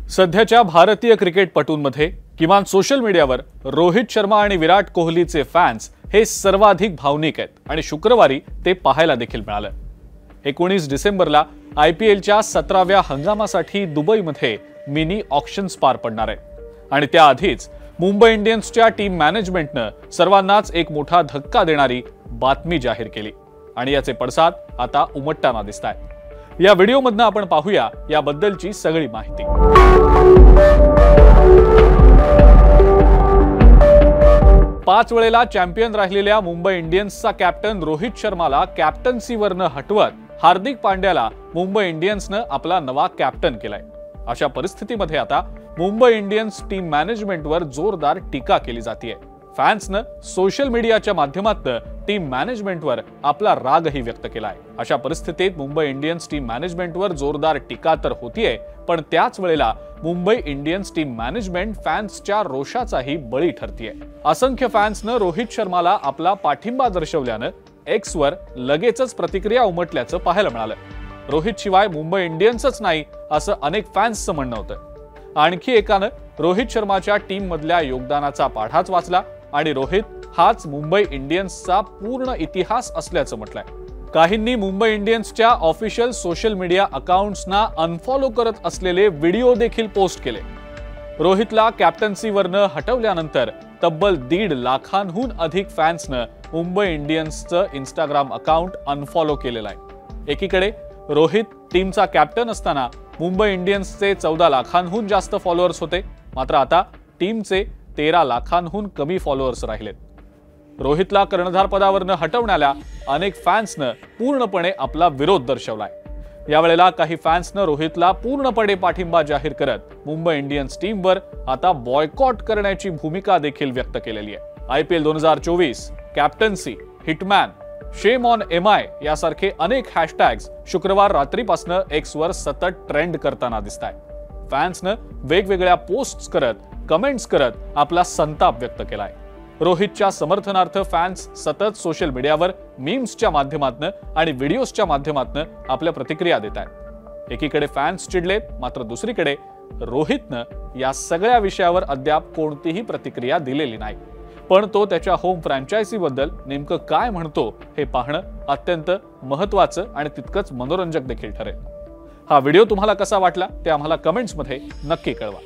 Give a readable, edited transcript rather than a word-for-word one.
सध्याच्या भारतीय क्रिकेटपटूंमध्ये किमान सोशल मीडियावर रोहित शर्मा आणि विराट कोहलीचे फॅन्स हे सर्वाधिक भावनिक आहेत आणि शुक्रवारी ते पाहायला देखील मिळालं। 19 डिसेंबरला IPLच्या 17व्या हंगामासाठी दुबईमध्ये मिनी ऑक्शन्स पार पडणार आहे आणि त्याआधीच मुंबई इंडियन्सच्या टीम मॅनेजमेंटनं सर्वांनाच एक मोठा धक्का देणारी बातमी जाहीर केली आणि याचे पडसाद आता उमटताना दिसतायत। या व्हिडिओमधनं आपण पाहूया याबद्दलची सगळी माहिती। 5 वेळेला चॅम्पियन राहिलेल्या मुंबई इंडियन्सचा कॅप्टन रोहित शर्माला कॅप्टन्सीवरनं हटवत हार्दिक पांड्याला मुंबई इंडियन्सनं आपला नवा कॅप्टन केलाय। अशा परिस्थितीमध्ये आता मुंबई इंडियन्स टीम मॅनेजमेंटवर जोरदार टीका केली जातेय। फॅन्सनं सोशल मीडियाच्या माध्यमातून टीम मॅनेजमेंटवर आपला रागही व्यक्त केलाय। अशा परिस्थितीत मुंबई इंडियन्स टीम मॅनेजमेंटवर जोरदार टीका तर होतीये, पण त्याच वेळेला मुंबई इंडियन्स टीम मॅनेजमेंट फॅन्सच्या रोषाचाही बळी ठरतीये। असंख्य फॅन्सनं रोहित शर्माला आपला पाठिंबा दर्शवल्यानं एक्सवर लगेचच प्रतिक्रिया उमटल्याचं पाहायला मिळालं। रोहित शिवाय मुंबई इंडियन्सच नाही असं अनेक फॅन्सचं म्हणणं होतं। आणखी एकानं रोहित शर्माच्या टीम मधल्या योगदानाचा पाढाच वाचला आणि रोहित हाच मुंबई इंडियन्सचा पूर्ण इतिहास असल्याचं म्हटलंय। काहींनी मुंबई इंडियन्सच्या ऑफिशियल सोशल मीडिया अकाउंट्सना अनफॉलो करत असलेले व्हिडिओ देखील पोस्ट केले। रोहितला कॅप्टन्सीवरनं हटवल्यानंतर तब्बल 1.5 लाखांहून अधिक फॅन्सनं मुंबई इंडियन्सचं इंस्टाग्राम अकाउंट अनफॉलो केलेलं आहे। एकीकडे रोहित टीमचा कॅप्टन असताना मुंबई इंडियन्सचे 14 लाखांहून जास्त फॉलोअर्स होते, मात्र आता टीमचे 13 लाखांहून कमी फॉलोअर्स राहिलेत। रोहितला कर्णधार पदावरनं हटवण्याला अनेक फॅन्सनं पूर्णपणे आपला विरोध दर्शवलाय। यावेळेला काही फॅन्सनं रोहितला पूर्णपणे पाठिंबा जाहीर करत मुंबई इंडियन्स टीमवर आता बॉयकॉट करण्याची भूमिका देखील व्यक्त केलेली आहे। IPL 2024, captaincy, hitman, shame on MI यासारखे अनेक हॅशटॅग्स शुक्रवार रात्रीपासून एक्सवर सतत ट्रेंड करताना दिसतायत। फॅन्सनं वेगवेगळ्या पोस्ट्स करत, कमेंट्स करत आपला संताप व्यक्त केलाय। रोहितच्या समर्थनार्थ फॅन्स सतत सोशल मीडियावर मीम्सच्या माध्यमातून आणि व्हिडिओजच्या माध्यमातून आपल्या प्रतिक्रिया देत आहेत। एकीकडे फॅन्स चिडलेत, मात्र दुसरीकडे रोहितनं या सगळ्या विषयावर अद्याप कोणतीही प्रतिक्रिया दिलेली नाही। पण तो त्याच्या होम फ्रँचायझीबद्दल नेमकं काय म्हणतो हे पाहणं अत्यंत महत्त्वाचं आणि तितकंच मनोरंजक देखील ठरेल। हा व्हिडिओ तुम्हाला कसा वाटला ते आम्हाला कमेंट्समध्ये नक्की कळवा।